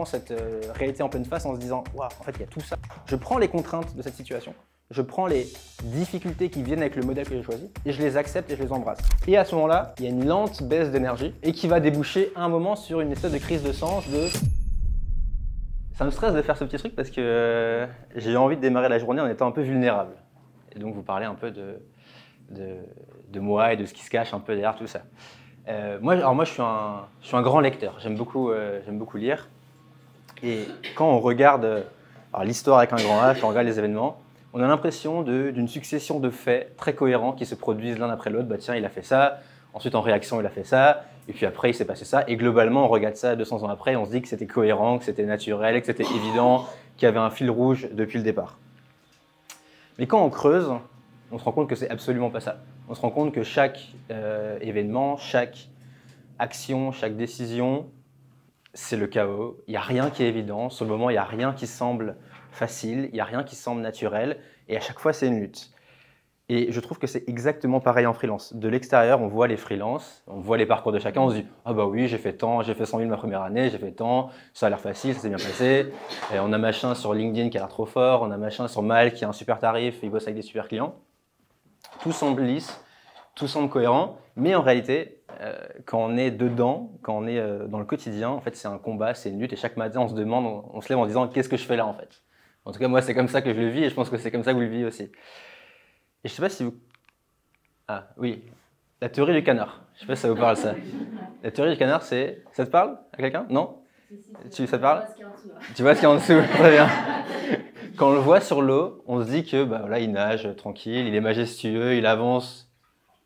prend cette réalité en pleine face en se disant « Waouh, en fait, il y a tout ça ». Je prends les contraintes de cette situation, je prends les difficultés qui viennent avec le modèle que j'ai choisi et je les accepte et je les embrasse. Et à ce moment-là, il y a une lente baisse d'énergie et qui va déboucher à un moment sur une espèce de crise de sens de... Ça me stresse de faire ce petit truc parce que j'ai envie de démarrer la journée en étant un peu vulnérable. Et donc vous parlez un peu de moi et de ce qui se cache un peu derrière tout ça. Moi, je suis un grand lecteur, j'aime beaucoup lire. Et quand on regarde l'histoire avec un grand H, on regarde les événements, on a l'impression d'une succession de faits très cohérents qui se produisent l'un après l'autre. Bah tiens, il a fait ça, ensuite en réaction, il a fait ça, et puis après, il s'est passé ça. Et globalement, on regarde ça 200 ans après, et on se dit que c'était cohérent, que c'était naturel, que c'était évident, qu'il y avait un fil rouge depuis le départ. Mais quand on creuse, on se rend compte que c'est absolument pas ça. On se rend compte que chaque événement, chaque action, chaque décision, c'est le chaos. Il n'y a rien qui est évident. Sur le moment, il n'y a rien qui semble facile, il n'y a rien qui semble naturel. Et à chaque fois, c'est une lutte. Et je trouve que c'est exactement pareil en freelance. De l'extérieur, on voit les freelances, on voit les parcours de chacun, on se dit « Ah bah oui, j'ai fait tant, j'ai fait 100 000 ma première année, j'ai fait tant, ça a l'air facile, ça s'est bien passé. » Et on a machin sur LinkedIn qui a l'air trop fort, on a machin sur Mail qui a un super tarif, il bosse avec des super clients. Tout semble lisse, tout semble cohérent, mais en réalité, quand on est dedans, quand on est dans le quotidien, en fait, c'est un combat, c'est une lutte, et chaque matin, on se demande, on se lève en disant « Qu'est-ce que je fais là, en fait ?» En tout cas, moi, c'est comme ça que je le vis, et je pense que c'est comme ça que vous le vivez aussi. Et je ne sais pas si vous... Ah, oui, la théorie du canard. Je ne sais pas si ça vous parle, ça. La théorie du canard, c'est... Ça te parle à quelqu'un? Non? Ça te parle? Tu vois ce qu'il y a en dessous? Très bien. Quand on le voit sur l'eau, on se dit que bah, voilà, il nage tranquille, il est majestueux, il avance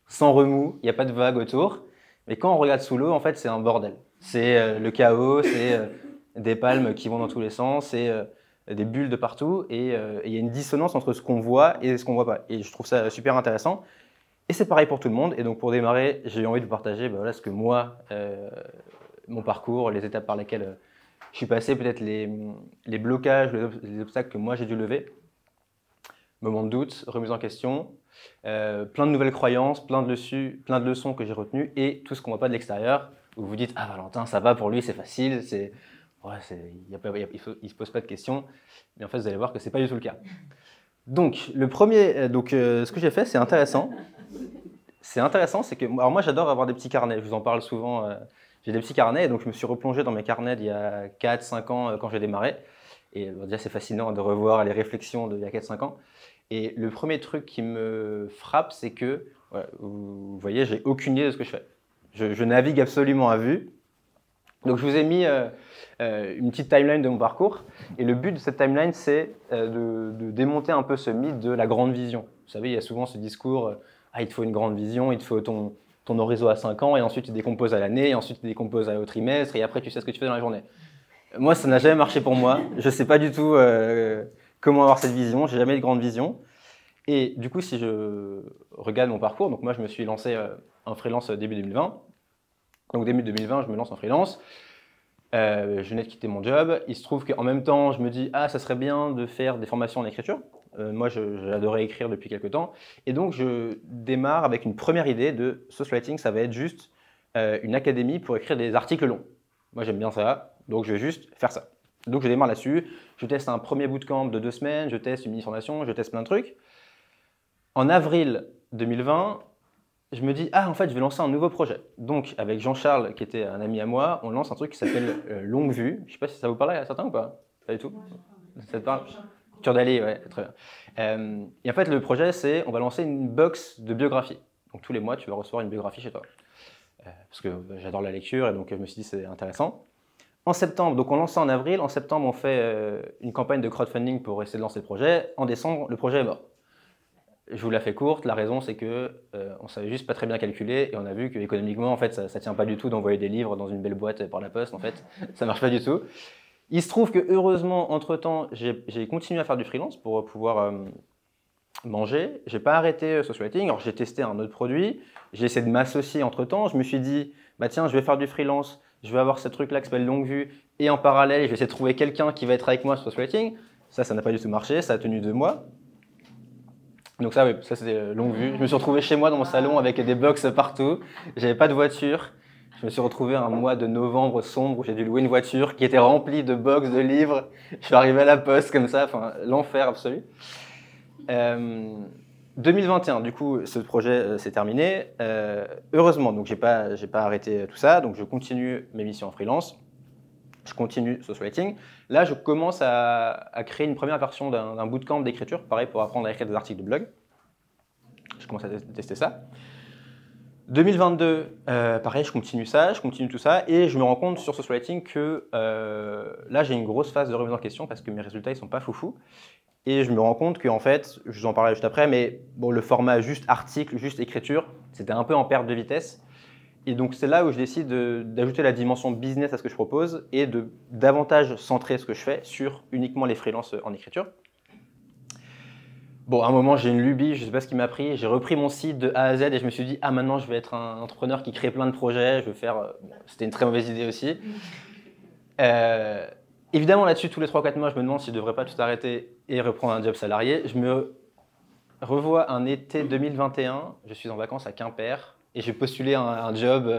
sans remous, il n'y a pas de vagues autour. Mais quand on regarde sous l'eau, en fait, c'est un bordel. C'est le chaos, c'est des palmes qui vont dans tous les sens, c'est des bulles de partout. Et il y a une dissonance entre ce qu'on voit et ce qu'on ne voit pas. Et je trouve ça super intéressant. Et c'est pareil pour tout le monde. Et donc, pour démarrer, j'ai eu envie de vous partager bah, voilà, ce que moi, mon parcours, les étapes par lesquelles je suis passé, peut-être les blocages, les obstacles que moi j'ai dû lever. Moments de doute, remise en question, plein de nouvelles croyances, plein de leçons que j'ai retenues et tout ce qu'on ne voit pas de l'extérieur, où vous vous dites « Ah, Valentin, ça va, pour lui, c'est facile, ouais, il ne se pose pas de questions. » Mais en fait, vous allez voir que ce n'est pas du tout le cas. Donc, ce que j'ai fait, c'est intéressant. C'est intéressant, c'est que alors moi, j'adore avoir des petits carnets. Je vous en parle souvent. J'ai des petits carnets, et donc je me suis replongé dans mes carnets d'il y a 4-5 ans quand j'ai démarré. Et déjà, c'est fascinant de revoir les réflexions d'il y a 4-5 ans. Et le premier truc qui me frappe, c'est que, voilà, vous voyez, j'ai aucune idée de ce que je fais. Je navigue absolument à vue. Donc, je vous ai mis une petite timeline de mon parcours. Et le but de cette timeline, c'est de démonter un peu ce mythe de la grande vision. Vous savez, il y a souvent ce discours « Ah, il te faut une grande vision, il te faut ton horizon à 5 ans, et ensuite tu décomposes à l'année, et ensuite tu décomposes au trimestre, et après tu sais ce que tu fais dans la journée. » Moi, ça n'a jamais marché pour moi. Je ne sais pas du tout comment avoir cette vision, j'ai jamais eu de grande vision. Et du coup, si je regarde mon parcours, donc moi je me suis lancé en freelance début 2020. Donc début 2020, je me lance en freelance. Je venais de quitter mon job. Il se trouve qu'en même temps, je me dis « Ah, ça serait bien de faire des formations en écriture. » Moi, j'adorais écrire depuis quelques temps. Et donc, je démarre avec une première idée de Socialwriting. Ça va être juste une académie pour écrire des articles longs. Moi, j'aime bien ça, donc je vais juste faire ça. Donc, je démarre là-dessus. Je teste un premier bootcamp de 2 semaines, je teste une mini-formation, je teste plein de trucs. En avril 2020, je me dis « Ah, en fait, je vais lancer un nouveau projet. » Donc, avec Jean-Charles, qui était un ami à moi, on lance un truc qui s'appelle Longue Vue. Je ne sais pas si ça vous parle à certains ou pas? Pas du tout? Ça te parle? Curdali, ouais, très bien. Et en fait, le projet, c'est on va lancer une box de biographie. Donc, tous les mois, tu vas recevoir une biographie chez toi. Parce que j'adore la lecture et donc je me suis dit c'est intéressant. En septembre, donc on lance ça en avril. En septembre, on fait une campagne de crowdfunding pour essayer de lancer le projet. En décembre, le projet est mort. Je vous la fais courte. La raison, c'est que on savait juste pas très bien calculer et on a vu qu'économiquement, en fait, ça tient pas du tout d'envoyer des livres dans une belle boîte par la poste. En fait, ça marche pas du tout. Il se trouve que heureusement, entre-temps, j'ai continué à faire du freelance pour pouvoir manger. J'ai pas arrêté Socialwriting. Alors j'ai testé un autre produit. J'ai essayé de m'associer entre-temps. Je me suis dit, bah tiens, je vais faire du freelance. Je vais avoir ce truc-là qui s'appelle Longue Vue. Et en parallèle, je vais essayer de trouver quelqu'un qui va être avec moi sur Socialwriting. Ça n'a pas du tout marché. Ça a tenu 2 mois. Donc ça, oui, ça c'était Longue Vue. Je me suis retrouvé chez moi dans mon salon avec des box partout. J'avais pas de voiture. Je me suis retrouvé un mois de novembre sombre où j'ai dû louer une voiture qui était remplie de box de livres. Je suis arrivé à la poste comme ça, enfin l'enfer absolu. 2021, du coup, ce projet s'est terminé. Heureusement, donc j'ai pas arrêté tout ça, donc je continue mes missions en freelance. Je continue Social Writing. Là, je commence à créer une première version d'un bootcamp d'écriture, pareil pour apprendre à écrire des articles de blog. Je commence à tester ça. 2022, pareil, je continue tout ça, et je me rends compte sur Social Writing que là, j'ai une grosse phase de remise en question parce que mes résultats, ils sont pas foufous. Et je me rends compte qu'en fait, je vous en parlerai juste après, mais bon, le format juste article, juste écriture, c'était un peu en perte de vitesse. Et donc, c'est là où je décide d'ajouter la dimension business à ce que je propose et de davantage centrer ce que je fais sur uniquement les freelances en écriture. Bon, à un moment, j'ai une lubie, je ne sais pas ce qui m'a pris. J'ai repris mon site de A à Z et je me suis dit, ah, maintenant, je vais être un entrepreneur qui crée plein de projets. Je vais faire. C'était une très mauvaise idée aussi. Évidemment, là-dessus, tous les 3-4 mois, je me demande si je ne devrais pas tout arrêter et reprendre un job salarié. Je me revois un été 2021. Je suis en vacances à Quimper et j'ai postulé un job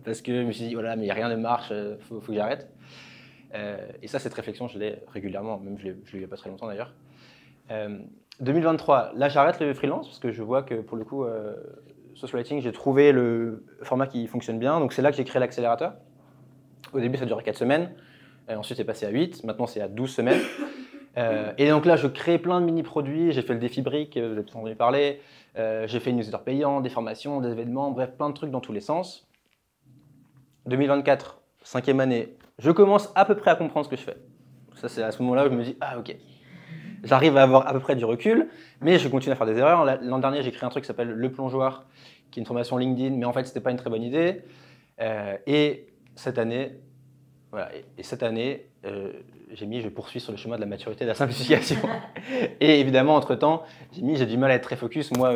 parce que je me suis dit, voilà, mais rien ne marche, faut que j'arrête. Et ça, cette réflexion, je l'ai régulièrement, même je l'ai eu il n'y a pas très longtemps d'ailleurs. 2023, là j'arrête le freelance parce que je vois que pour le coup, Social Writing, j'ai trouvé le format qui fonctionne bien. Donc c'est là que j'ai créé l'accélérateur. Au début, ça durait 4 semaines. Ensuite, c'est passé à 8. Maintenant, c'est à 12 semaines. Et donc là, je crée plein de mini-produits. J'ai fait le défi brique, vous avez peut-être entendu parler. J'ai fait une newsletter payante, des formations, des événements, bref, plein de trucs dans tous les sens. 2024, 5e année, je commence à peu près à comprendre ce que je fais. Ça, c'est à ce moment-là où je me dis, ah ok. J'arrive à avoir à peu près du recul, mais je continue à faire des erreurs. L'an dernier, j'ai créé un truc qui s'appelle Le Plongeoir, qui est une formation LinkedIn, mais en fait, ce n'était pas une très bonne idée. Et cette année, voilà, je poursuis sur le chemin de la maturité et de la simplification. Et évidemment, entre-temps, j'ai du mal à être très focus. Moi,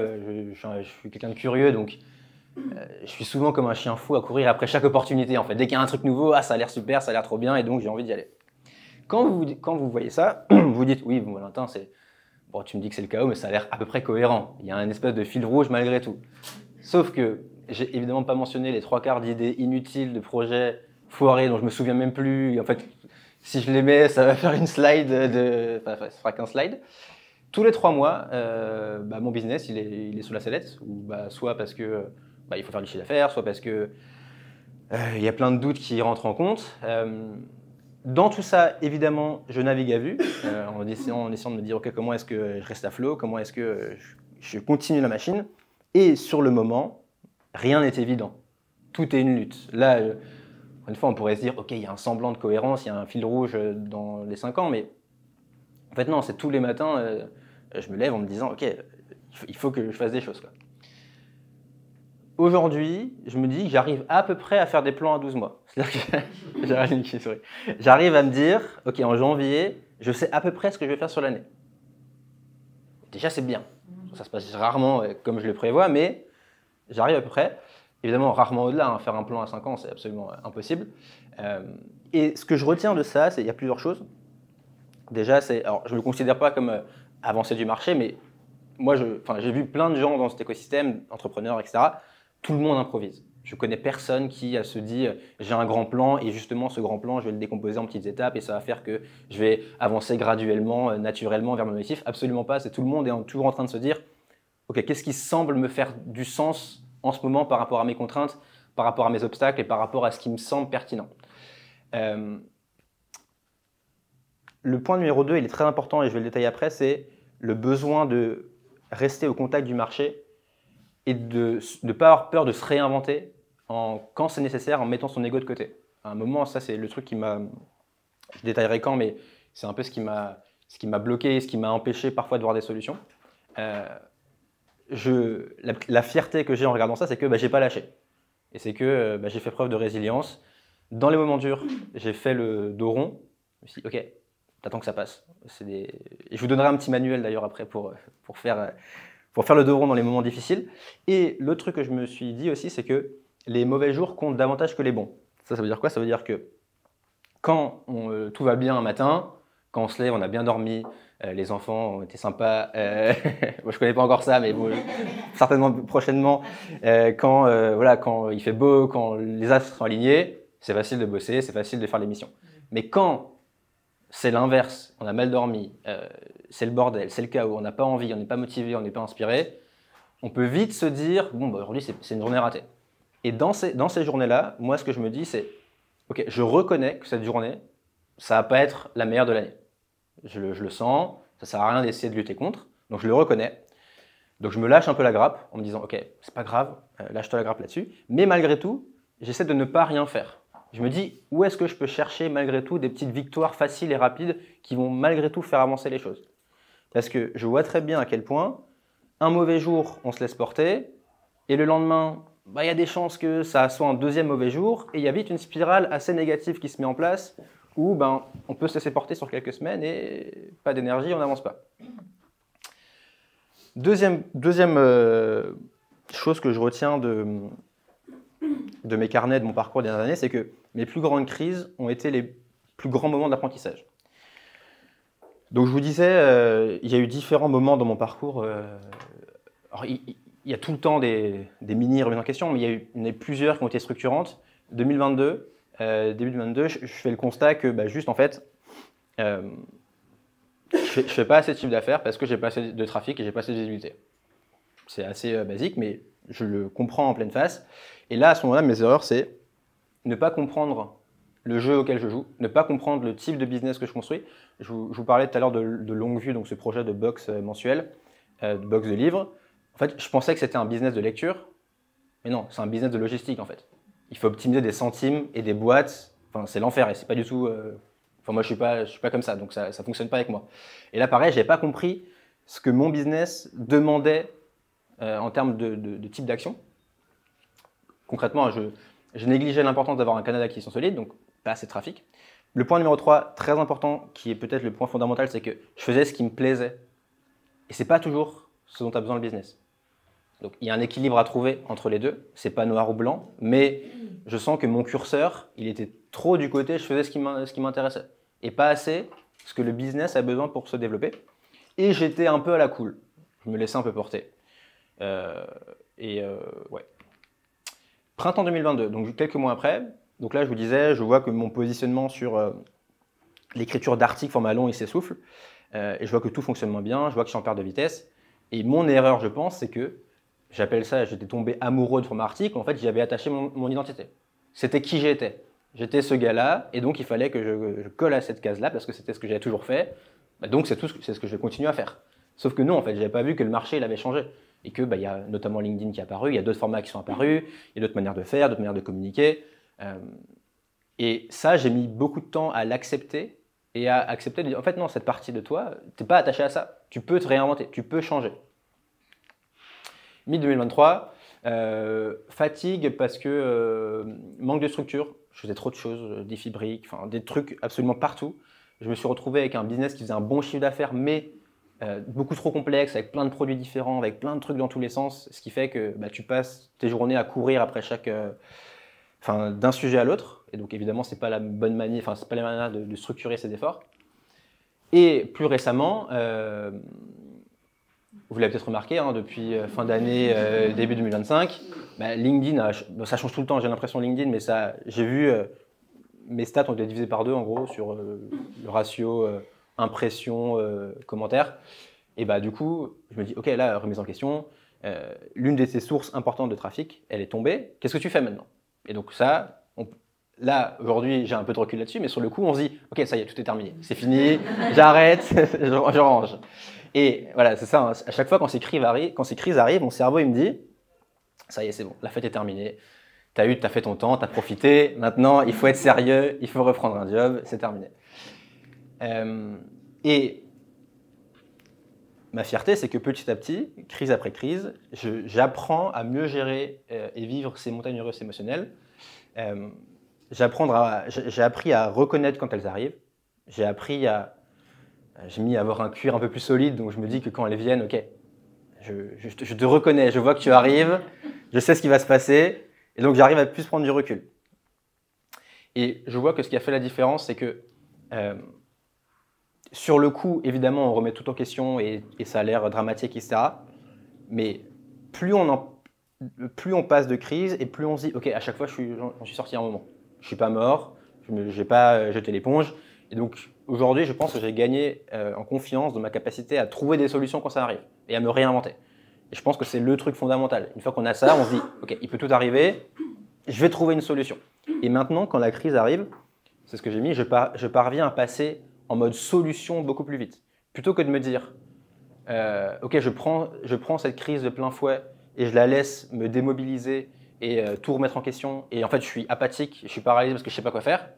je suis quelqu'un de curieux, donc je suis souvent comme un chien fou à courir après chaque opportunité. En fait. Dès qu'il y a un truc nouveau, ah, ça a l'air super, ça a l'air trop bien, et donc j'ai envie d'y aller. Quand vous voyez ça, vous vous dites, oui, bon, Valentin, bon, tu me dis que c'est le chaos, mais ça a l'air à peu près cohérent. Il y a un espèce de fil rouge malgré tout. Sauf que j'ai évidemment pas mentionné les 3/4 d'idées inutiles, de projets foirés dont je me souviens même plus. En fait, si je les mets, ça va faire une slide ça fera qu'un slide. Tous les 3 mois, mon business, il est sous la sellette, ou soit parce que il faut faire du chiffre d'affaires, soit parce que il y a plein de doutes qui rentrent en compte. Dans tout ça, évidemment, je navigue à vue, en essayant de me dire okay, comment est-ce que je reste à flot, comment est-ce que je continue la machine. Et sur le moment, rien n'est évident. Tout est une lutte. Là, une fois, on pourrait se dire, ok, il y a un semblant de cohérence, il y a un fil rouge dans les 5 ans, mais en fait non, c'est tous les matins, je me lève en me disant, ok, il faut que je fasse des choses, quoi. Aujourd'hui, je me dis que j'arrive à peu près à faire des plans à 12 mois. C'est-à-dire que j'arrive à me dire, ok, en janvier, je sais à peu près ce que je vais faire sur l'année. Déjà, c'est bien. Ça se passe rarement comme je le prévois, mais j'arrive à peu près. Évidemment, rarement au-delà. Faire un plan à 5 ans, c'est absolument impossible. Et ce que je retiens de ça, c'est qu'il y a plusieurs choses. Déjà, alors, je ne le considère pas comme avancée du marché, mais moi, j'ai vu plein de gens dans cet écosystème, entrepreneurs, etc. Tout le monde improvise. Je connais personne qui se dit j'ai un grand plan et justement ce grand plan je vais le décomposer en petites étapes et ça va faire que je vais avancer graduellement, naturellement vers mon objectif. Absolument pas. C'est tout le monde est toujours en train de se dire ok, qu'est-ce qui semble me faire du sens en ce moment par rapport à mes contraintes, par rapport à mes obstacles et par rapport à ce qui me semble pertinent. Le point numéro 2, il est très important et je vais le détailler après, c'est le besoin de rester au contact du marché et de ne pas avoir peur de se réinventer quand c'est nécessaire, en mettant son ego de côté. À un moment, ça c'est le truc qui m'a... Je détaillerai quand, mais c'est un peu ce qui m'a bloqué, ce qui m'a empêché parfois de voir des solutions. La fierté que j'ai en regardant ça, c'est que je n'ai pas lâché. Et c'est que j'ai fait preuve de résilience. Dans les moments durs, j'ai fait le dos rond. Je me suis dit, ok, t'attends que ça passe. Et je vous donnerai un petit manuel d'ailleurs après pour faire le dos rond dans les moments difficiles. Et l'autre truc que je me suis dit aussi, c'est que les mauvais jours comptent davantage que les bons. Ça veut dire quoi? Ça veut dire que quand tout va bien un matin, quand on se lève, on a bien dormi, les enfants ont été sympas. Moi, je connais pas encore ça, mais bon, certainement prochainement. Quand il fait beau, quand les astres sont alignés, c'est facile de bosser, c'est facile de faire l'émission. Mais quand c'est l'inverse, on a mal dormi, c'est le bordel, c'est le chaos, on n'a pas envie, on n'est pas motivé, on n'est pas inspiré, on peut vite se dire, bon, bah, aujourd'hui, c'est une journée ratée. Et dans ces journées-là, moi, ce que je me dis, c'est, ok, je reconnais que cette journée, ça va pas être la meilleure de l'année. Je le sens, ça sert à rien d'essayer de lutter contre, donc je le reconnais. Donc je me lâche un peu la grappe en me disant, ok, c'est pas grave, lâche-toi la grappe là-dessus. Mais malgré tout, j'essaie de ne pas rien faire. Je me dis, où est-ce que je peux chercher malgré tout des petites victoires faciles et rapides qui vont malgré tout faire avancer les choses. Parce que je vois très bien à quel point, un mauvais jour, on se laisse porter, et le lendemain, bah, y a des chances que ça soit un deuxième mauvais jour, et il y a vite une spirale assez négative qui se met en place, où ben, on peut se laisser porter sur quelques semaines et pas d'énergie, on n'avance pas. Deuxième chose que je retiens de mes carnets, de mon parcours des dernières années, c'est que mes plus grandes crises ont été les plus grands moments d'apprentissage. Donc je vous disais, il y a eu différents moments dans mon parcours. Alors, il y a tout le temps des mini remises en question, mais il y en a eu plusieurs qui ont été structurantes. 2022, début 2022, je fais le constat que bah, juste en fait, je fais pas assez de chiffre d'affaires parce que j'ai pas assez de trafic et j'ai pas assez de visibilité. C'est assez basique, mais je le comprends en pleine face. Et là, à ce moment-là, mes erreurs, c'est ne pas comprendre le jeu auquel je joue, ne pas comprendre le type de business que je construis. Je vous parlais tout à l'heure de Longue Vue, donc ce projet de box mensuel, de box de livres. En fait, je pensais que c'était un business de lecture, mais non, c'est un business de logistique en fait. Il faut optimiser des centimes et des boîtes. Enfin, c'est l'enfer et c'est pas du tout. Enfin, moi, je suis pas comme ça, donc ça fonctionne pas avec moi. Et là, pareil, j'avais pas compris ce que mon business demandait en termes de type d'action. Concrètement, je négligeais l'importance d'avoir un canal d'acquisition solide, donc pas assez de trafic. Le point numéro 3, très important, qui est peut-être le point fondamental, c'est que je faisais ce qui me plaisait. Et c'est pas toujours ce dont a besoin le business. Donc il y a un équilibre à trouver entre les deux. C'est pas noir ou blanc, mais je sens que mon curseur, il était trop du côté, je faisais ce qui m'intéressait. Et pas assez ce que le business a besoin pour se développer. Et j'étais un peu à la cool. Je me laissais un peu porter. Ouais. Printemps 2022, donc quelques mois après. Donc là, je vous disais, je vois que mon positionnement sur l'écriture d'articles format long, il s'essouffle. Et je vois que tout fonctionne moins bien, je vois que je suis en perte de vitesse. Et mon erreur, je pense, c'est que, j'appelle ça, j'étais tombé amoureux de format article, en fait, j'y avais attaché mon identité. C'était qui j'étais. J'étais ce gars-là, et donc il fallait que je colle à cette case-là, parce que c'était ce que j'avais toujours fait. Bah, donc c'est ce que je vais continuer à faire. Sauf que non, en fait, je n'avais pas vu que le marché, il avait changé. Et que, bah, y a notamment LinkedIn qui est apparu, il y a d'autres formats qui sont apparus, il y a d'autres manières de faire, d'autres manières de communiquer. Et ça, j'ai mis beaucoup de temps à l'accepter et à accepter de dire, en fait, non, cette partie de toi, tu n'es pas attaché à ça. Tu peux te réinventer, tu peux changer. Mi-2023, fatigue parce que manque de structure. Je faisais trop de choses, des fibriques, enfin, des trucs absolument partout. Je me suis retrouvé avec un business qui faisait un bon chiffre d'affaires, mais beaucoup trop complexe, avec plein de produits différents, avec plein de trucs dans tous les sens, ce qui fait que bah, tu passes tes journées à courir après d'un sujet à l'autre. Et donc évidemment, c'est pas la bonne manière, enfin c'est pas la manière de structurer ces efforts. Et plus récemment, vous l'avez peut-être remarqué, hein, depuis fin d'année, début 2025, bah, LinkedIn, ça change tout le temps, j'ai l'impression LinkedIn, mais j'ai vu mes stats ont été divisés par 2 en gros sur le ratio impression, commentaire. Et bah du coup, je me dis, ok, là, remise en question, l'une de tes sources importantes de trafic, elle est tombée, qu'est-ce que tu fais maintenant? Et donc ça, là, aujourd'hui, j'ai un peu de recul là-dessus, mais sur le coup, on se dit, ok, ça y est, tout est terminé, c'est fini, j'arrête, je range. Et voilà, c'est ça, hein, à chaque fois quand ces crises arrivent, mon cerveau, il me dit, ça y est, c'est bon, la fête est terminée, t'as fait ton temps, t'as profité, maintenant, il faut être sérieux, il faut reprendre un job, c'est terminé. Et ma fierté, c'est que petit à petit, crise après crise, j'apprends à mieux gérer et vivre ces montagnes russes émotionnelles. J'ai appris à reconnaître quand elles arrivent. J'ai mis à avoir un cuir un peu plus solide, donc je me dis que quand elles viennent, ok, je te reconnais, je vois que tu arrives, je sais ce qui va se passer, et donc j'arrive à plus prendre du recul. Et je vois que ce qui a fait la différence, c'est que Sur le coup, évidemment, on remet tout en question et ça a l'air dramatique, etc. Mais plus on passe de crise et plus on se dit, ok, à chaque fois, j'en suis sorti un moment. Je suis pas mort, je n'ai pas jeté l'éponge. Et donc, aujourd'hui, je pense que j'ai gagné en confiance dans ma capacité à trouver des solutions quand ça arrive et à me réinventer. Et je pense que c'est le truc fondamental. Une fois qu'on a ça, on se dit, ok, il peut tout arriver, je vais trouver une solution. Et maintenant, quand la crise arrive, c'est ce que j'ai mis, je parviens à passer en mode solution beaucoup plus vite. Plutôt que de me dire, ok, je prends cette crise de plein fouet et je la laisse me démobiliser et tout remettre en question. Et en fait, je suis apathique, je suis paralysé parce que je ne sais pas quoi faire.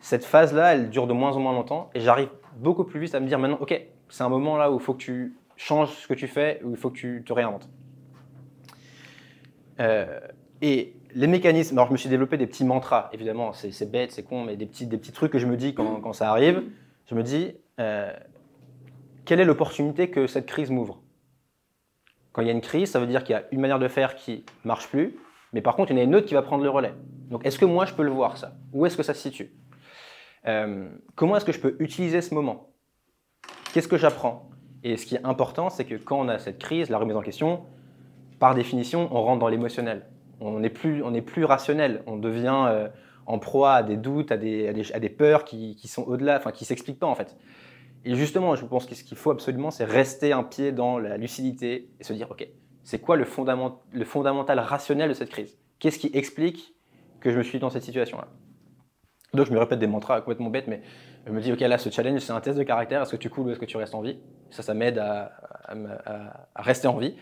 Cette phase-là, elle dure de moins en moins longtemps et j'arrive beaucoup plus vite à me dire maintenant, ok, c'est un moment là où il faut que tu changes ce que tu fais, où il faut que tu te réinventes. Et les mécanismes, alors je me suis développé des petits mantras, évidemment, c'est bête, c'est con, mais des petits trucs que je me dis quand ça arrive. Je me dis, quelle est l'opportunité que cette crise m'ouvre? Quand il y a une crise, ça veut dire qu'il y a une manière de faire qui ne marche plus, mais par contre, il y en a une autre qui va prendre le relais. Donc, est-ce que moi, je peux le voir, ça? Où est-ce que ça se situe? Comment est-ce que je peux utiliser ce moment? Qu'est-ce que j'apprends? Et ce qui est important, c'est que quand on a cette crise, la remise en question, par définition, on rentre dans l'émotionnel. On n'est plus rationnel. On devient en proie à des doutes, à des peurs qui sont au-delà, enfin qui ne s'expliquent pas en fait. Et justement, je pense que ce qu'il faut absolument, c'est rester un pied dans la lucidité et se dire, ok, c'est quoi le fondamental rationnel de cette crise? Qu'est-ce qui explique que je me suis dans cette situation-là? Donc je me répète des mantras complètement bêtes, mais je me dis, ok, là, ce challenge, c'est un test de caractère. Est-ce que tu coules ou est-ce que tu restes en vie? Ça m'aide à rester en vie.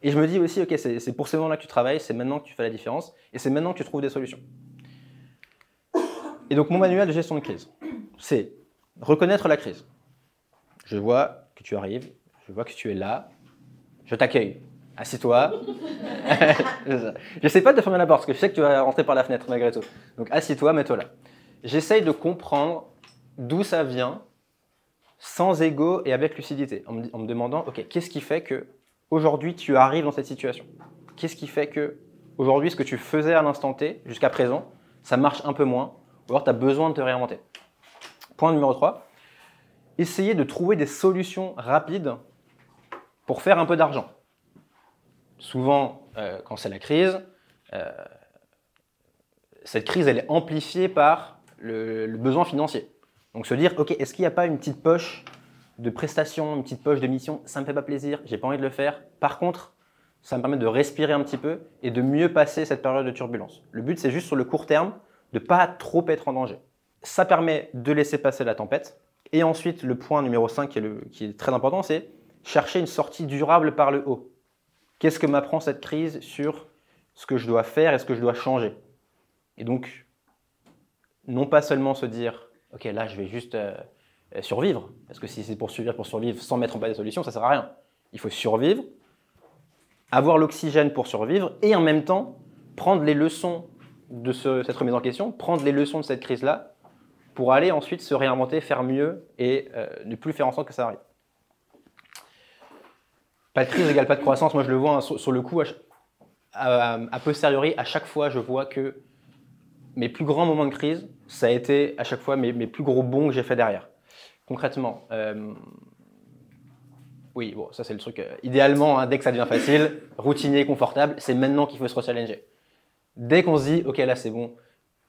Et je me dis aussi, ok, c'est pour ce moment-là que tu travailles, c'est maintenant que tu fais la différence, et c'est maintenant que tu trouves des solutions. Et donc mon manuel de gestion de crise, c'est reconnaître la crise. Je vois que tu arrives, je vois que tu es là, je t'accueille. Assis-toi. Je n'essaie pas de te fermer la porte, parce que je sais que tu vas rentrer par la fenêtre malgré tout. Donc assis-toi, mets-toi là. J'essaye de comprendre d'où ça vient, sans ego et avec lucidité, en me demandant, ok, qu'est-ce qui fait que aujourd'hui tu arrives dans cette situation? Qu'est-ce qui fait que aujourd'hui ce que tu faisais à l'instant T, jusqu'à présent, ça marche un peu moins, ou alors tu as besoin de te réinventer? Point numéro 3, essayer de trouver des solutions rapides pour faire un peu d'argent. Souvent, quand c'est la crise, cette crise elle est amplifiée par le besoin financier. Donc se dire, ok, est-ce qu'il n'y a pas une petite poche de prestations, une petite poche de mission, ça ne me fait pas plaisir, j'ai pas envie de le faire. Par contre, ça me permet de respirer un petit peu et de mieux passer cette période de turbulence. Le but, c'est juste sur le court terme de ne pas trop être en danger. Ça permet de laisser passer la tempête. Et ensuite, le point numéro 5 qui est très important, c'est chercher une sortie durable par le haut. Qu'est-ce que m'apprend cette crise sur ce que je dois faire et ce que je dois changer? Et donc, non pas seulement se dire, ok, là, je vais juste survivre, parce que si c'est pour survivre sans mettre en place des solutions, ça ne sert à rien. Il faut survivre, avoir l'oxygène pour survivre, et en même temps, prendre les leçons de cette remise en question, prendre les leçons de cette crise-là, pour aller ensuite se réinventer, faire mieux, et ne plus faire en sorte que ça arrive. Pas de crise égale pas de croissance. Moi, je le vois hein, sur le coup, a posteriori, à chaque fois, je vois que mes plus grands moments de crise, ça a été à chaque fois mes plus gros bons que j'ai fait derrière. Concrètement, oui, bon, ça c'est le truc. Idéalement, hein, dès que ça devient facile, routinier, confortable, c'est maintenant qu'il faut se rechallenger. Dès qu'on se dit, ok, là c'est bon,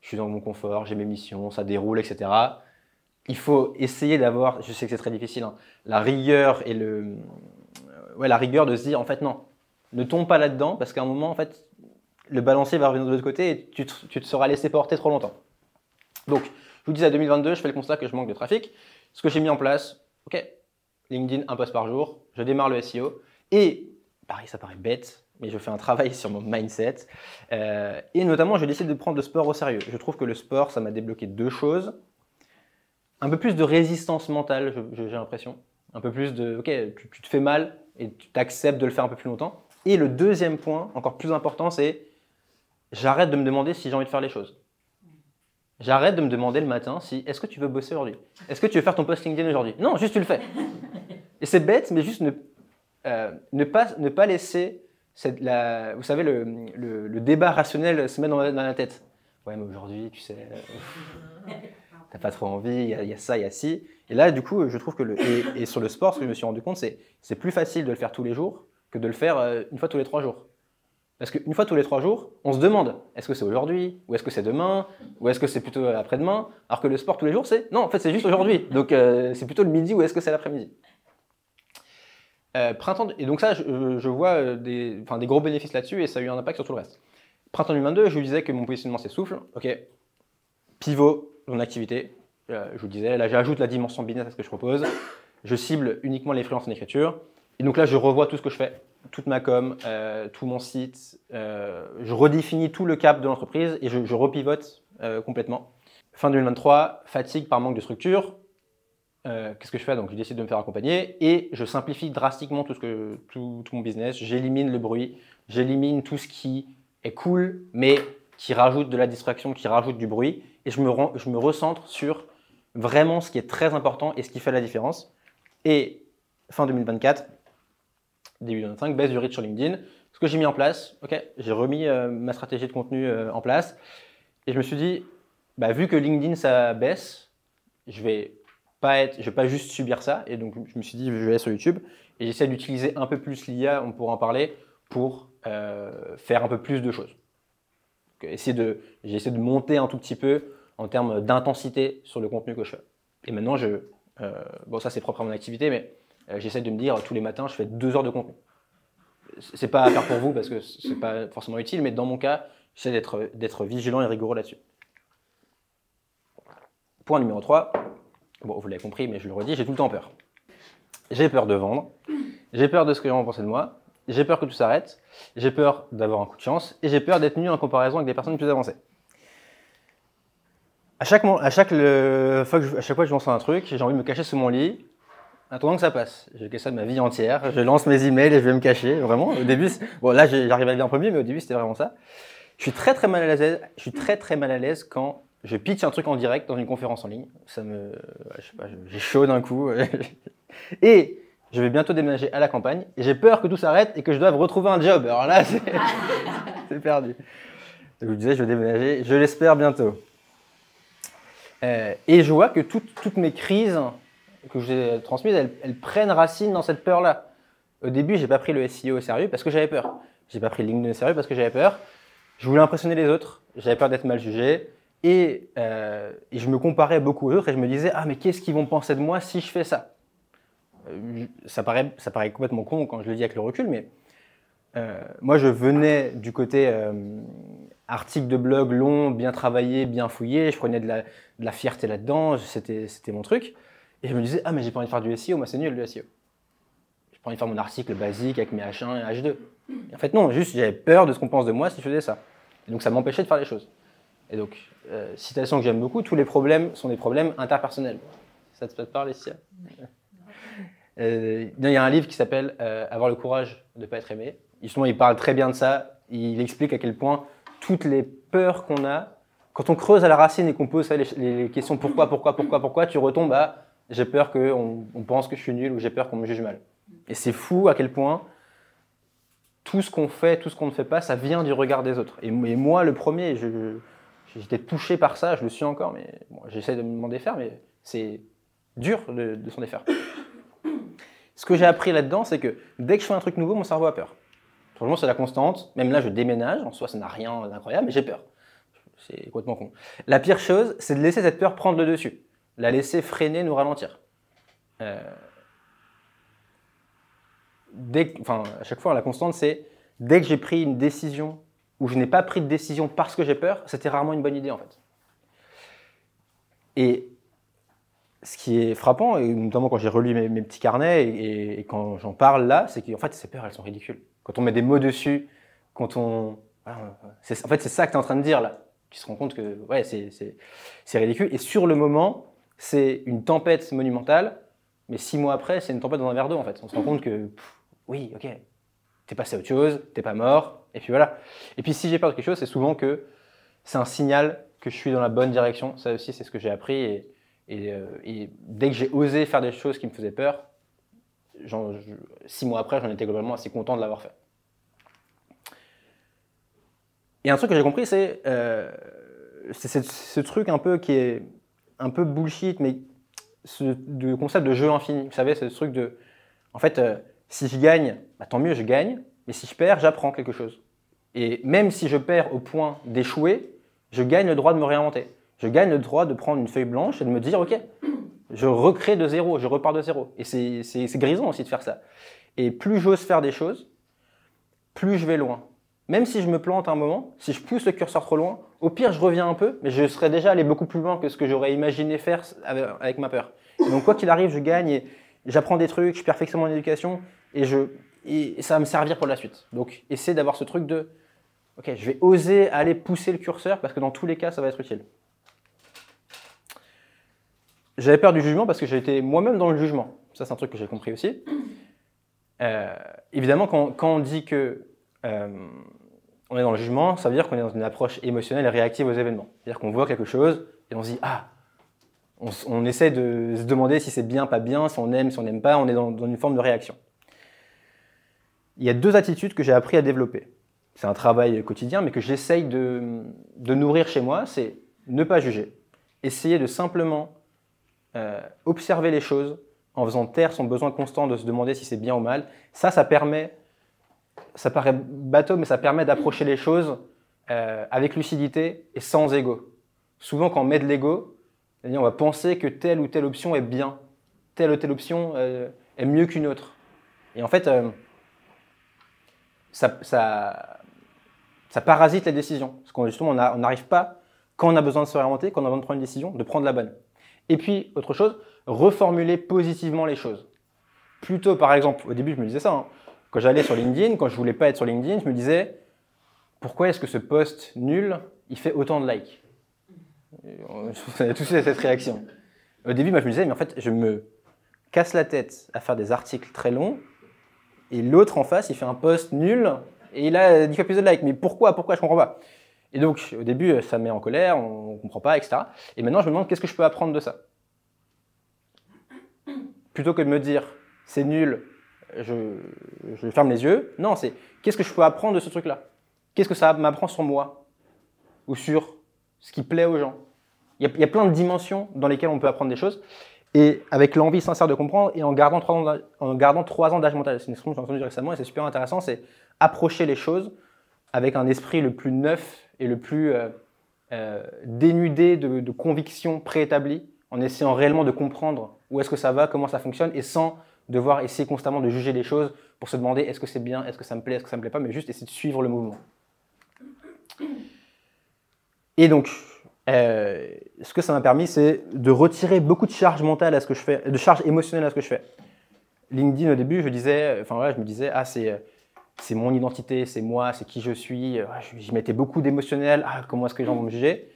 je suis dans mon confort, j'ai mes missions, ça déroule, etc. Il faut essayer d'avoir, je sais que c'est très difficile, hein, la rigueur et la rigueur de se dire, en fait, non, ne tombe pas là-dedans, parce qu'à un moment, en fait, le balancier va revenir de l'autre côté et tu te seras laissé porter trop longtemps. Donc, je vous disais, à 2022, je fais le constat que je manque de trafic. Ce que j'ai mis en place, ok, LinkedIn, un post par jour, je démarre le SEO. Et, pareil, ça paraît bête, mais je fais un travail sur mon mindset. Et notamment, je décide de prendre le sport au sérieux. Je trouve que le sport, ça m'a débloqué deux choses. Un peu plus de résistance mentale, j'ai l'impression. Un peu plus de, ok, tu te fais mal et tu t'acceptes de le faire un peu plus longtemps. Et le deuxième point, encore plus important, c'est j'arrête de me demander si j'ai envie de faire les choses. J'arrête de me demander le matin si est-ce que tu veux bosser aujourd'hui? Est-ce que tu veux faire ton post LinkedIn aujourd'hui? Non, juste tu le fais. Et c'est bête, mais juste ne pas laisser vous savez, le débat rationnel se mettre dans la tête. Ouais, mais aujourd'hui, tu sais... t'as pas trop envie, il y a ça, il y a ci. Et là, du coup, je trouve que et sur le sport, ce que je me suis rendu compte, c'est plus facile de le faire tous les jours que de le faire une fois tous les 3 jours. Parce qu'une fois tous les 3 jours, on se demande, est-ce que c'est aujourd'hui, ou est-ce que c'est demain, ou est-ce que c'est plutôt après-demain, alors que le sport tous les jours, c'est non, en fait, c'est juste aujourd'hui. Donc, c'est plutôt le midi ou est-ce que c'est l'après-midi. Et donc ça, je vois des gros bénéfices là-dessus et ça a eu un impact sur tout le reste. Printemps 2022, je vous disais que mon positionnement s'essouffle. Ok, pivot dans l'activité. Je vous disais, là j'ajoute la dimension business à ce que je propose. Je cible uniquement les freelances en écriture. Et donc là, je revois tout ce que je fais, toute ma com, tout mon site. Je redéfinis tout le cap de l'entreprise et je repivote complètement. Fin 2023, fatigue par manque de structure. Qu'est-ce que je fais? Donc je décide de me faire accompagner et je simplifie drastiquement tout mon business. J'élimine le bruit, j'élimine tout ce qui est cool, mais qui rajoute de la distraction, qui rajoute du bruit. Et je me recentre sur vraiment ce qui est très important et ce qui fait la différence. Et fin 2024, début 2025, baisse du reach sur LinkedIn. Ce que j'ai mis en place, j'ai remis ma stratégie de contenu en place. Et je me suis dit, vu que LinkedIn ça baisse, je vais pas juste subir ça. Et donc je me suis dit, je vais aller sur YouTube. Et j'essaie d'utiliser un peu plus l'IA, on pourra en parler, pour faire un peu plus de choses. J'ai essayé de monter un tout petit peu en termes d'intensité sur le contenu que je fais. Et maintenant, bon ça c'est propre à mon activité, mais j'essaie de me dire tous les matins, je fais 2 heures de contenu. C'est pas à faire pour vous parce que c'est pas forcément utile, mais dans mon cas, j'essaie d'être vigilant et rigoureux là-dessus. Point numéro 3, bon vous l'avez compris, mais je le redis, j'ai tout le temps peur. J'ai peur de vendre, j'ai peur de ce que les gens vont penser de moi, j'ai peur que tout s'arrête, j'ai peur d'avoir un coup de chance et j'ai peur d'être nul en comparaison avec des personnes plus avancées. À chaque fois que je lance un truc, j'ai envie de me cacher sous mon lit, attendant que ça passe. J'ai fait ça de ma vie entière, je lance mes emails et je vais me cacher, vraiment. Au début, bon là j'arrive à le dire en premier, mais au début c'était vraiment ça. Je suis très mal à l'aise quand je pitch un truc en direct dans une conférence en ligne. Je sais pas, j'ai chaud d'un coup. Et je vais bientôt déménager à la campagne et j'ai peur que tout s'arrête et que je doive retrouver un job. Alors là, c'est perdu. Je vous disais, je vais déménager, je l'espère bientôt. Et je vois que toutes mes crises que j'ai transmises, elles prennent racine dans cette peur-là. Au début, j'ai pas pris le SEO au sérieux parce que j'avais peur. J'ai pas pris le LinkedIn au sérieux parce que j'avais peur. Je voulais impressionner les autres, j'avais peur d'être mal jugé. Et je me comparais beaucoup aux autres et je me disais, ah mais qu'est-ce qu'ils vont penser de moi si je fais ça? Ça paraît complètement con quand je le dis avec le recul, mais moi je venais du côté article de blog long, bien travaillé, bien fouillé, je prenais de la fierté là-dedans, c'était mon truc. Et je me disais, ah mais j'ai pas envie de faire du SEO, moi c'est nul le SEO. J'ai pas envie de faire mon article basique avec mes H1 et H2. Et en fait non, juste j'avais peur de ce qu'on pense de moi si je faisais ça. Et donc ça m'empêchait de faire les choses. Et donc, citation que j'aime beaucoup, tous les problèmes sont des problèmes interpersonnels. Ça te parle, Laetitia? Il y a un livre qui s'appelle Avoir le courage de ne pas être aimé. Justement, il parle très bien de ça. Il explique à quel point toutes les peurs qu'on a, quand on creuse à la racine et qu'on pose les questions pourquoi, tu retombes à j'ai peur qu'on pense que je suis nul ou j'ai peur qu'on me juge mal. Et c'est fou à quel point tout ce qu'on fait, tout ce qu'on ne fait pas, ça vient du regard des autres. Et moi, le premier, j'étais touché par ça, je le suis encore, mais bon, j'essaie de m'en défaire, mais c'est dur de s'en défaire. Ce que j'ai appris là-dedans, c'est que dès que je fais un truc nouveau, mon cerveau a peur. Franchement, c'est la constante. Même là, je déménage, en soi, ça n'a rien d'incroyable, mais j'ai peur. C'est complètement con. La pire chose, c'est de laisser cette peur prendre le dessus. La laisser freiner, nous ralentir. À chaque fois, la constante, c'est dès que j'ai pris une décision ou je n'ai pas pris de décision parce que j'ai peur, c'était rarement une bonne idée en fait. Et ce qui est frappant, et notamment quand j'ai relu mes petits carnets et quand j'en parle là, c'est qu'en fait ces peurs elles sont ridicules. Quand on met des mots dessus, en fait c'est ça que tu es en train de dire là. Tu te rends compte que ouais, c'est ridicule. Et sur le moment, c'est une tempête monumentale, mais 6 mois après, c'est une tempête dans un verre d'eau en fait. On se rend compte que oui, ok, t'es passé à autre chose, t'es pas mort, et puis voilà. Et puis si j'ai peur de quelque chose, c'est souvent que c'est un signal que je suis dans la bonne direction. Ça aussi, c'est ce que j'ai appris. Et dès que j'ai osé faire des choses qui me faisaient peur, 6 mois après, j'en étais globalement assez content de l'avoir fait. Et un truc que j'ai compris, c'est ce truc un peu qui est un peu bullshit, mais le concept de jeu infini. Vous savez, c'est ce truc de... En fait, si je gagne, bah, tant mieux, je gagne. Mais si je perds, j'apprends quelque chose. Et même si je perds au point d'échouer, je gagne le droit de me réinventer. Je gagne le droit de prendre une feuille blanche et de me dire, OK, je recrée de zéro, je repars de zéro. Et c'est grisant aussi de faire ça. Et plus j'ose faire des choses, plus je vais loin. Même si je me plante un moment, si je pousse le curseur trop loin, au pire, je reviens un peu, mais je serais déjà allé beaucoup plus loin que ce que j'aurais imaginé faire avec ma peur. Et donc, quoi qu'il arrive, je gagne et j'apprends des trucs, je perfectionne mon éducation et ça va me servir pour la suite. Donc, essaie d'avoir ce truc de OK, je vais oser aller pousser le curseur parce que dans tous les cas, ça va être utile. J'avais peur du jugement parce que j'étais moi-même dans le jugement. Ça, c'est un truc que j'ai compris aussi. Évidemment, quand on dit que on est dans le jugement, ça veut dire qu'on est dans une approche émotionnelle et réactive aux événements. C'est-à-dire qu'on voit quelque chose et on se dit « Ah !» On essaie de se demander si c'est bien, pas bien, si on n'aime pas, on est dans une forme de réaction. Il y a deux attitudes que j'ai appris à développer. C'est un travail quotidien, mais que j'essaye de nourrir chez moi, c'est ne pas juger. Essayer de simplement observer les choses en faisant taire son besoin constant de se demander si c'est bien ou mal. Ça paraît bateau, mais ça permet d'approcher les choses avec lucidité et sans ego. Souvent, quand on met de l'ego, on va penser que telle ou telle option est bien, telle ou telle option est mieux qu'une autre. Et en fait, ça parasite les décisions. Parce qu'on justement, on n'arrive pas, quand on a besoin de se réorienter, quand on a besoin de prendre une décision, de prendre la bonne. Et puis, autre chose, reformuler positivement les choses. Plutôt, par exemple, au début, je me disais ça, hein, quand j'allais sur LinkedIn, quand je ne voulais pas être sur LinkedIn, je me disais, pourquoi est-ce que ce post nul, il fait autant de likes? On a tous eu cette réaction. Au début, moi, je me disais, mais en fait, je me casse la tête à faire des articles très longs, et l'autre en face, il fait un post nul, et il a 10 fois plus de likes. Mais pourquoi? Pourquoi? Je ne comprends pas. Et donc, au début, ça me met en colère, on ne comprend pas, etc. Et maintenant, je me demande, qu'est-ce que je peux apprendre de ça? Plutôt que de me dire, c'est nul, je ferme les yeux. Non, c'est, qu'est-ce que je peux apprendre de ce truc-là? Qu'est-ce que ça m'apprend sur moi? Ou sur ce qui plaît aux gens? Il y a plein de dimensions dans lesquelles on peut apprendre des choses. Et avec l'envie sincère de comprendre, et en gardant 3 ans d'âge mental. C'est une expression que j'ai entendue récemment, et c'est super intéressant, c'est approcher les choses avec un esprit le plus neuf et le plus dénudé de convictions préétablies, en essayant réellement de comprendre où est-ce que ça va, comment ça fonctionne, et sans devoir essayer constamment de juger les choses pour se demander est-ce que c'est bien, est-ce que ça me plaît, est-ce que ça me plaît pas, mais juste essayer de suivre le mouvement. Et donc, ce que ça m'a permis, c'est de retirer beaucoup de charge mentale à ce que je fais, de charge émotionnelle à ce que je fais. LinkedIn, au début, je me disais, ah, c'est mon identité, c'est moi, c'est qui je suis. J'y mettais beaucoup d'émotionnel. Ah, comment est-ce que les gens vont me juger?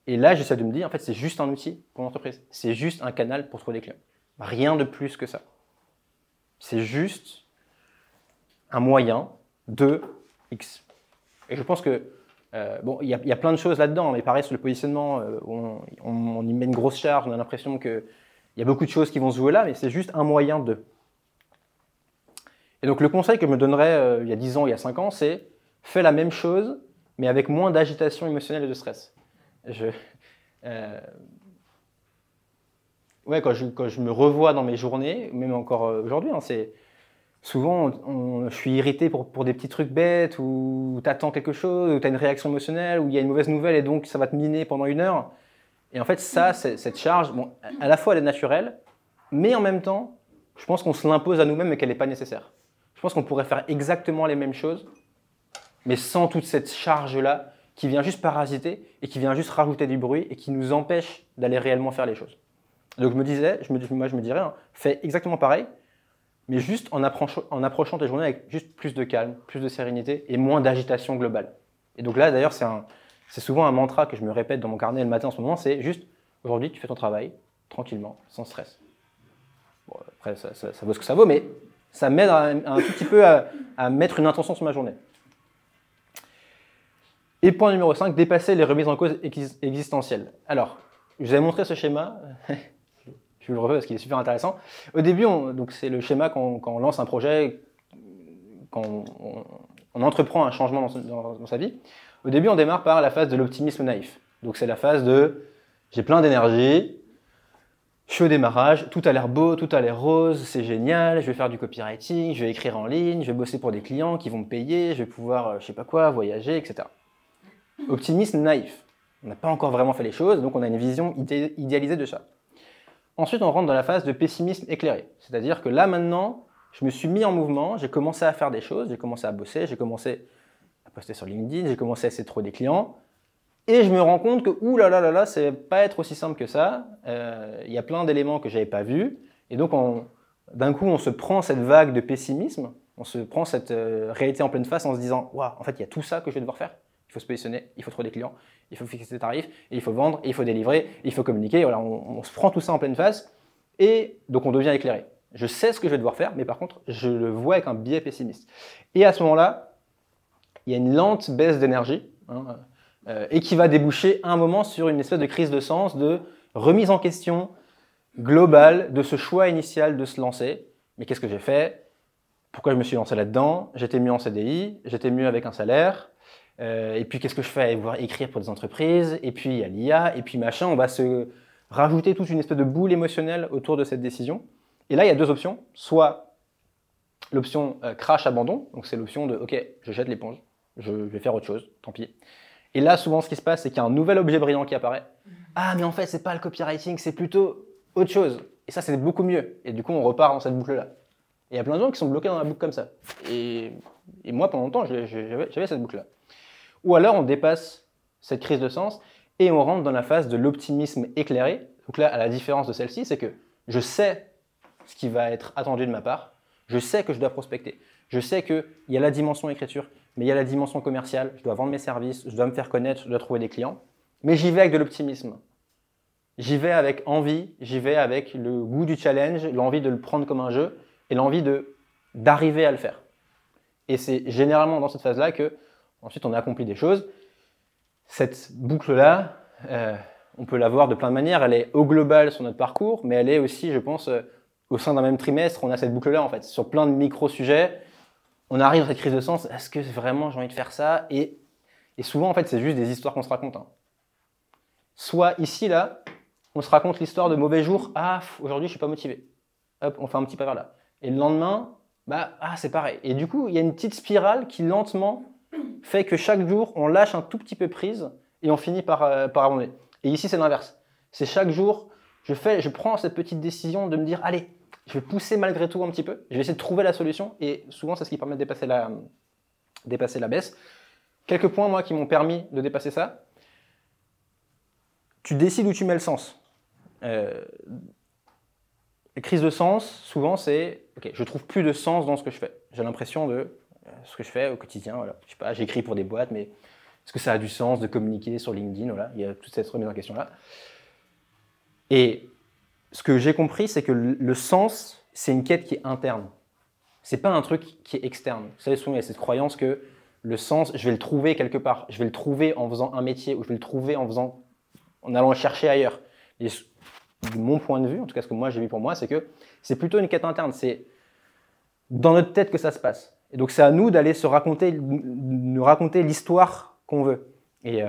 Et là, j'essaie de me dire, en fait, c'est juste un outil pour l'entreprise. C'est juste un canal pour trouver des clients. Rien de plus que ça. C'est juste un moyen de X. Et je pense que, bon, il y a plein de choses là-dedans, mais pareil, sur le positionnement, on y met une grosse charge, on a l'impression qu'il y a beaucoup de choses qui vont se jouer là, mais c'est juste un moyen de. Et donc, le conseil que je me donnerais il y a 10 ans, il y a 5 ans, c'est fais la même chose, mais avec moins d'agitation émotionnelle et de stress. Ouais, quand je me revois dans mes journées, même encore aujourd'hui, hein, c'est souvent je suis irrité pour des petits trucs bêtes, ou tu attends quelque chose, ou tu as une réaction émotionnelle, ou il y a une mauvaise nouvelle et donc ça va te miner pendant 1 heure. Et en fait, cette charge, bon, à la fois elle est naturelle, mais en même temps, je pense qu'on se l'impose à nous-mêmes et qu'elle n'est pas nécessaire. Je pense qu'on pourrait faire exactement les mêmes choses, mais sans toute cette charge-là qui vient juste parasiter et qui vient juste rajouter du bruit et qui nous empêche d'aller réellement faire les choses. Donc moi je me dirais, hein, fais exactement pareil, mais juste en approchant tes journées avec juste plus de calme, plus de sérénité et moins d'agitation globale. Et donc là d'ailleurs c'est souvent un mantra que je me répète dans mon carnet le matin en ce moment, c'est juste aujourd'hui tu fais ton travail tranquillement, sans stress. Bon, après ça vaut ce que ça vaut, mais ça m'aide un tout petit peu à mettre une intention sur ma journée. Et point numéro 5, dépasser les remises en cause existentielles. Alors, je vous ai montré ce schéma, je vous le refais parce qu'il est super intéressant. Au début, donc c'est le schéma quand on lance un projet, quand on entreprend un changement dans sa vie. Au début, on démarre par la phase de l'optimisme naïf. Donc c'est la phase de j'ai plein d'énergie, Je suis au démarrage, tout a l'air beau, tout a l'air rose, c'est génial, je vais faire du copywriting, je vais écrire en ligne, je vais bosser pour des clients qui vont me payer, je vais pouvoir, je sais pas quoi, voyager, etc. Optimisme naïf. On n'a pas encore vraiment fait les choses, donc on a une vision idéalisée de ça. Ensuite, on rentre dans la phase de pessimisme éclairé. C'est-à-dire que là, maintenant, je me suis mis en mouvement, j'ai commencé à faire des choses, j'ai commencé à bosser, j'ai commencé à poster sur LinkedIn, j'ai commencé à essayer de trouver des clients. Et je me rends compte que, ouh là là là là, ça va pas être aussi simple que ça. Il y a plein d'éléments que je n'avais pas vus. Et donc, d'un coup, on se prend cette vague de pessimisme, on se prend cette réalité en pleine face en se disant, waouh, en fait, il y a tout ça que je vais devoir faire. Il faut se positionner, il faut trouver des clients, il faut fixer ses tarifs, et il faut vendre, et il faut délivrer, et il faut communiquer. Voilà, on se prend tout ça en pleine face. Et donc, on devient éclairé. Je sais ce que je vais devoir faire, mais par contre, je le vois avec un biais pessimiste. Et à ce moment-là, il y a une lente baisse d'énergie, et qui va déboucher à un moment sur une espèce de crise de sens, de remise en question globale de ce choix initial de se lancer. Mais qu'est-ce que j'ai fait? Pourquoi je me suis lancé là-dedans? J'étais mieux en CDI, j'étais mieux avec un salaire. Et puis qu'est-ce que je fais? Écrire pour des entreprises, et puis il y a l'IA, et puis machin. On va se rajouter toute une espèce de boule émotionnelle autour de cette décision. Et là, il y a deux options. Soit l'option crash-abandon, donc c'est l'option de « ok, je jette l'éponge, je vais faire autre chose, tant pis ». Et là, souvent, ce qui se passe, c'est qu'il y a un nouvel objet brillant qui apparaît. Ah, mais en fait, c'est pas le copywriting, c'est plutôt autre chose. Et ça, c'est beaucoup mieux. Et du coup, on repart dans cette boucle-là. Et il y a plein de gens qui sont bloqués dans la boucle comme ça. Et moi, pendant longtemps, j'avais cette boucle-là. Ou alors, on dépasse cette crise de sens et on rentre dans la phase de l'optimisme éclairé. Donc là, à la différence de celle-ci, c'est que je sais ce qui va être attendu de ma part. Je sais que je dois prospecter. Je sais qu'il y a la dimension écriture, mais il y a la dimension commerciale. Je dois vendre mes services, je dois me faire connaître, je dois trouver des clients. Mais j'y vais avec de l'optimisme. J'y vais avec envie, j'y vais avec le goût du challenge, l'envie de le prendre comme un jeu et l'envie d'arriver à le faire. Et c'est généralement dans cette phase-là que ensuite on accomplit des choses. Cette boucle-là, on peut la voir de plein de manières. Elle est au global sur notre parcours, mais elle est aussi, je pense, au sein d'un même trimestre, on a cette boucle-là en fait. Sur plein de micro-sujets, on arrive à cette crise de sens. Est-ce que vraiment j'ai envie de faire ça? Et souvent, en fait, c'est juste des histoires qu'on se raconte. Soit ici, là, on se raconte l'histoire de mauvais jours. Ah, aujourd'hui, je suis pas motivé. Hop, on fait un petit pas vers là. Et le lendemain, c'est pareil. Et du coup, il y a une petite spirale qui lentement fait que chaque jour, on lâche un tout petit peu prise et on finit par abandonner. Et ici, c'est l'inverse. C'est chaque jour, je prends cette petite décision de me dire, allez, je vais pousser malgré tout un petit peu. Je vais essayer de trouver la solution. Et souvent, c'est ce qui permet de dépasser la baisse. Quelques points, moi, qui m'ont permis de dépasser ça. Tu décides où tu mets le sens. Les crises de sens, souvent, c'est ok, je trouve plus de sens dans ce que je fais. J'ai l'impression de ce que je fais au quotidien. Voilà. Je sais pas, j'écris pour des boîtes, mais est-ce que ça a du sens de communiquer sur LinkedIn? Voilà, il y a toute cette remise en question-là. Et ce que j'ai compris, c'est que le sens, c'est une quête qui est interne. C'est pas un truc qui est externe. Vous savez, souvent, il y a cette croyance que le sens, je vais le trouver quelque part. Je vais le trouver en faisant un métier, ou je vais le trouver en allant le chercher ailleurs. Et de mon point de vue, en tout cas ce que moi j'ai vu pour moi, c'est que c'est plutôt une quête interne. C'est dans notre tête que ça se passe. Et donc c'est à nous d'aller nous raconter l'histoire qu'on veut. Et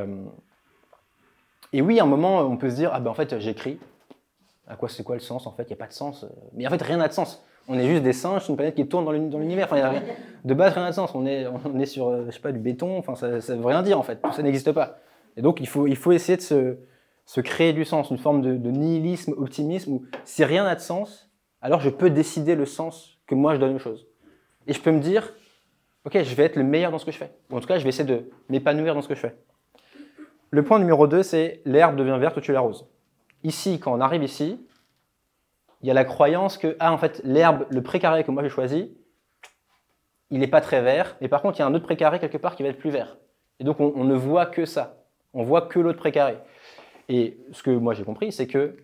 oui, à un moment, on peut se dire, en fait, j'écris. C'est quoi le sens? En fait, il n'y a pas de sens. Mais en fait, rien n'a de sens. On est juste des singes sur une planète qui tourne dans l'univers. Enfin, de base, rien n'a de sens. On est sur, je sais pas, du béton. Enfin, ça ne veut rien dire, en fait. Tout ça n'existe pas. Et donc, il faut essayer de se créer du sens, une forme de nihilisme, optimisme, où si rien n'a de sens, alors je peux décider le sens que moi je donne aux choses. Et je peux me dire, ok, je vais être le meilleur dans ce que je fais. Ou en tout cas, je vais essayer de m'épanouir dans ce que je fais. Le point numéro 2, c'est l'herbe devient verte ou tu l'arroses. Ici, quand on arrive ici, il y a la croyance que, en fait, l'herbe, le précaré que moi j'ai choisi, il n'est pas très vert, mais par contre, il y a un autre précaré quelque part qui va être plus vert. Et donc, on ne voit que ça. On voit que l'autre précaré. Et ce que moi j'ai compris, c'est que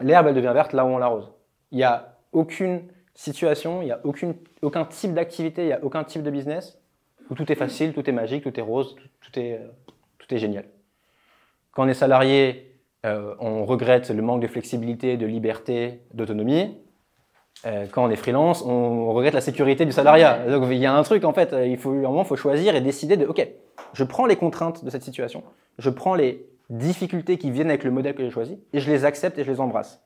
l'herbe, elle devient verte là où on l'arrose. Il n'y a aucune situation, il n'y a aucun type d'activité, il n'y a aucun type de business où tout est facile, tout est magique, tout est rose, tout est génial. Quand on est salarié, on regrette le manque de flexibilité, de liberté, d'autonomie. Quand on est freelance, on regrette la sécurité du salariat. Donc il y a un truc en fait, il faut choisir et décider de ok, je prends les contraintes de cette situation, je prends les difficultés qui viennent avec le modèle que j'ai choisi et je les accepte et je les embrasse.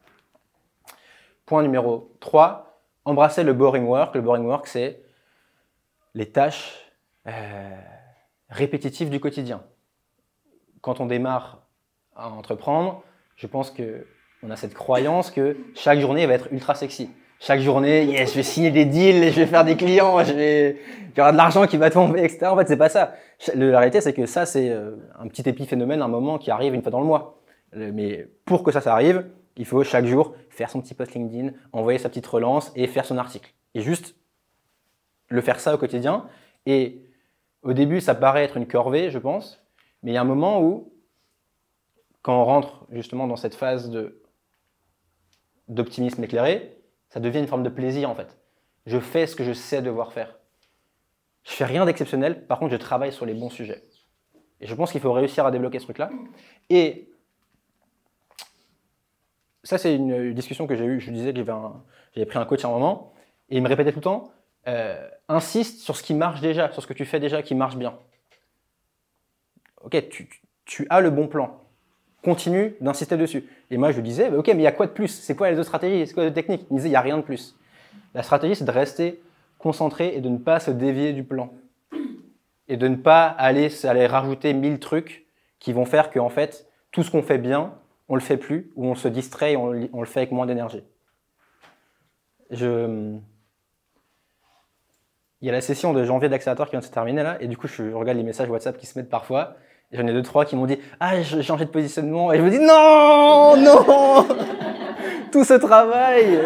Point numéro 3, embrasser le boring work. Le boring work, c'est les tâches répétitives du quotidien. Quand on démarre à entreprendre, je pense qu'on a cette croyance que chaque journée va être ultra sexy. Chaque journée, yes, je vais signer des deals, je vais faire des clients, il y aura de l'argent qui va tomber, etc. En fait, c'est pas ça. La réalité, c'est que ça, c'est un petit épiphénomène, un moment qui arrive une fois dans le mois. Mais pour que ça arrive, il faut chaque jour faire son petit post LinkedIn, envoyer sa petite relance et faire son article. Et juste le faire ça au quotidien. Et au début, ça paraît être une corvée, je pense. Mais il y a un moment où, quand on rentre justement dans cette phase d'optimisme éclairé, ça devient une forme de plaisir en fait. Je fais ce que je sais devoir faire. Je fais rien d'exceptionnel, par contre je travaille sur les bons sujets. Et je pense qu'il faut réussir à débloquer ce truc-là. Et ça c'est une discussion que j'ai eue, je disais que j'avais pris un coach à un moment, et il me répétait tout le temps, insiste sur ce qui marche déjà, sur ce que tu fais déjà qui marche bien. Ok, tu as le bon plan. Continue d'insister dessus. Et moi, je lui disais, bah, ok, mais il y a quoi de plus? C'est quoi les autres stratégies? C'est quoi les autres techniques? Il me disait, il n'y a rien de plus. La stratégie, c'est de rester concentré et de ne pas se dévier du plan. Et de ne pas aller rajouter 1000 trucs qui vont faire qu'en fait, tout ce qu'on fait bien, on ne le fait plus, ou on se distrait et on le fait avec moins d'énergie. Il y a la session de janvier d'accélérateur qui vient de se terminer là, et du coup, je regarde les messages WhatsApp qui se mettent parfois. J'en ai 2-3 qui m'ont dit « Ah, j'ai changé de positionnement » et je me dis « Non, non !» Tout ce travail,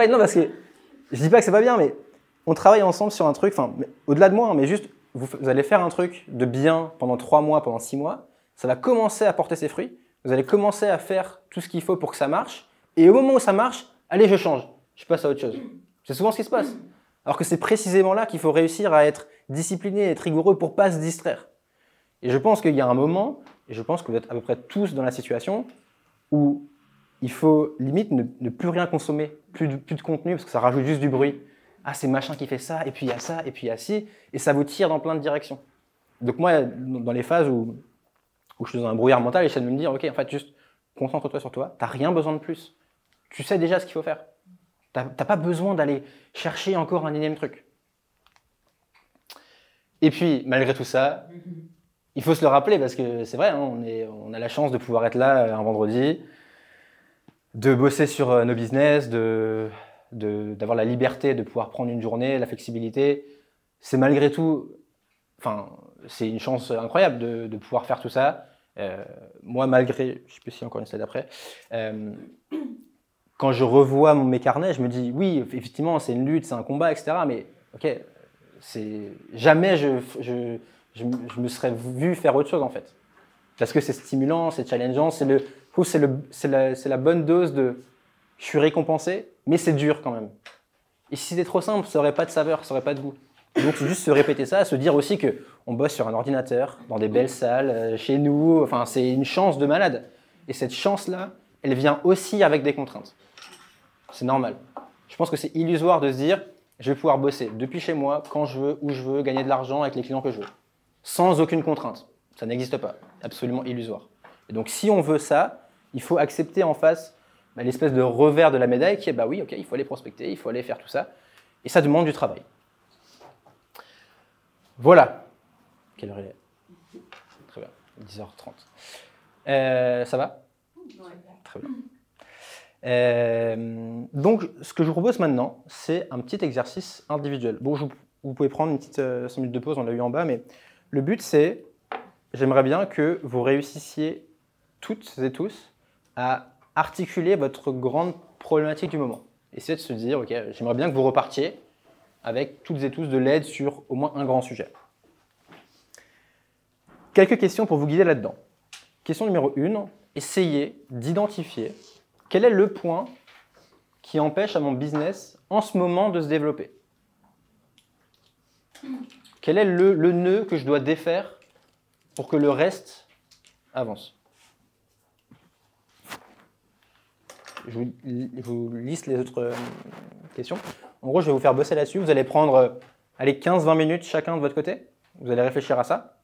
non parce que je dis pas que c'est pas bien, mais on travaille ensemble sur un truc, enfin, au-delà de moi, hein, mais juste, vous allez faire un truc de bien pendant 3 mois, pendant 6 mois, ça va commencer à porter ses fruits, vous allez commencer à faire tout ce qu'il faut pour que ça marche, et au moment où ça marche, allez, je change, je passe à autre chose. C'est souvent ce qui se passe. Alors que c'est précisément là qu'il faut réussir à être discipliné et être rigoureux pour pas se distraire. Et je pense qu'il y a un moment, et je pense que vous êtes à peu près tous dans la situation, où il faut limite ne plus rien consommer, plus de contenu, parce que ça rajoute juste du bruit. Ah, c'est machin qui fait ça, et puis il y a ça, et puis il y a ci, et ça vous tire dans plein de directions. Donc moi, dans les phases où je suis dans un brouillard mental, j'essaie de me dire, ok, en fait, juste concentre-toi sur toi, t'as rien besoin de plus. Tu sais déjà ce qu'il faut faire. T'as pas besoin d'aller chercher encore un énième truc. Et puis, malgré tout ça, il faut se le rappeler parce que c'est vrai, hein, on a la chance de pouvoir être là un vendredi, de bosser sur nos business, d'avoir la liberté de pouvoir prendre une journée, la flexibilité. C'est malgré tout, enfin, c'est une chance incroyable de pouvoir faire tout ça. Moi, malgré, je sais plus s'il y a encore une slide après, quand je revois mes carnets, je me dis, oui, effectivement, c'est une lutte, c'est un combat, etc. Mais ok, jamais je me serais vu faire autre chose en fait. Parce que c'est stimulant, c'est challengeant, je trouve que c'est la bonne dose de je suis récompensé, mais c'est dur quand même. Et si c'était trop simple, ça n'aurait pas de saveur, ça n'aurait pas de goût. Donc c'est juste se répéter ça, se dire aussi qu'on bosse sur un ordinateur, dans des belles salles, chez nous, enfin c'est une chance de malade. Et cette chance-là, elle vient aussi avec des contraintes. C'est normal. Je pense que c'est illusoire de se dire je vais pouvoir bosser depuis chez moi, quand je veux, où je veux, gagner de l'argent avec les clients que je veux. Sans aucune contrainte. Ça n'existe pas. Absolument illusoire. Et donc, si on veut ça, il faut accepter en face l'espèce de revers de la médaille qui est, bah oui, ok, il faut aller prospecter, il faut aller faire tout ça. Et ça demande du travail. Voilà. Quelle heure il est? Très bien. 10h30. Ça va? Ouais. Très bien. Donc, ce que je vous propose maintenant, c'est un petit exercice individuel. Bon, vous pouvez prendre une petite 5 minutes de pause, on l'a eu en bas, mais le but, c'est, j'aimerais bien que vous réussissiez toutes et tous à articuler votre grande problématique du moment. Essayez de se dire, ok, j'aimerais bien que vous repartiez avec toutes et tous de l'aide sur au moins un grand sujet. Quelques questions pour vous guider là-dedans. Question numéro 1, essayez d'identifier quel est le point qui empêche à mon business en ce moment de se développer? Quel est le nœud que je dois défaire pour que le reste avance? Je vous liste les autres questions. En gros, je vais vous faire bosser là-dessus. Vous allez prendre 15-20 minutes chacun de votre côté. Vous allez réfléchir à ça.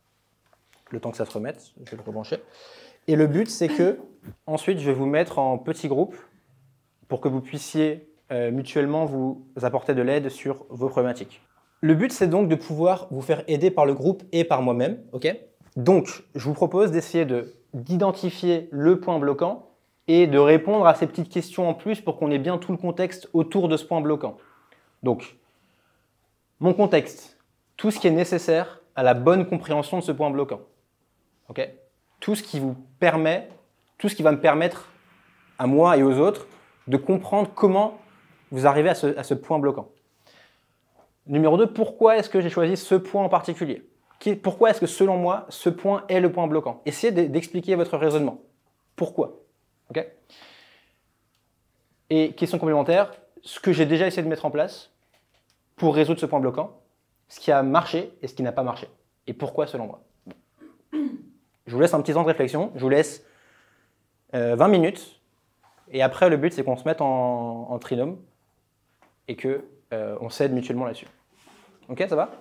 Le temps que ça se remette, je vais le rebrancher. Et le but, c'est que ensuite, je vais vous mettre en petits groupes pour que vous puissiez mutuellement vous apporter de l'aide sur vos problématiques. Le but, c'est donc de pouvoir vous faire aider par le groupe et par moi-même. Ok ? Donc, je vous propose d'essayer d'identifier le point bloquant et de répondre à ces petites questions en plus pour qu'on ait bien tout le contexte autour de ce point bloquant. Donc, mon contexte, tout ce qui est nécessaire à la bonne compréhension de ce point bloquant. Okay ? Tout ce qui va me permettre à moi et aux autres de comprendre comment vous arrivez à ce point bloquant. Numéro 2, pourquoi est-ce que j'ai choisi ce point en particulier ? Pourquoi est-ce que, selon moi, ce point est le point bloquant ? Essayez d'expliquer votre raisonnement. Pourquoi ? Okay ? Et question complémentaire, ce que j'ai déjà essayé de mettre en place pour résoudre ce point bloquant, ce qui a marché et ce qui n'a pas marché. Et pourquoi, selon moi ? Je vous laisse un petit temps de réflexion. Je vous laisse 20 minutes. Et après, le but, c'est qu'on se mette en trinôme et qu'on s'aide mutuellement là-dessus. Ok, ça va ?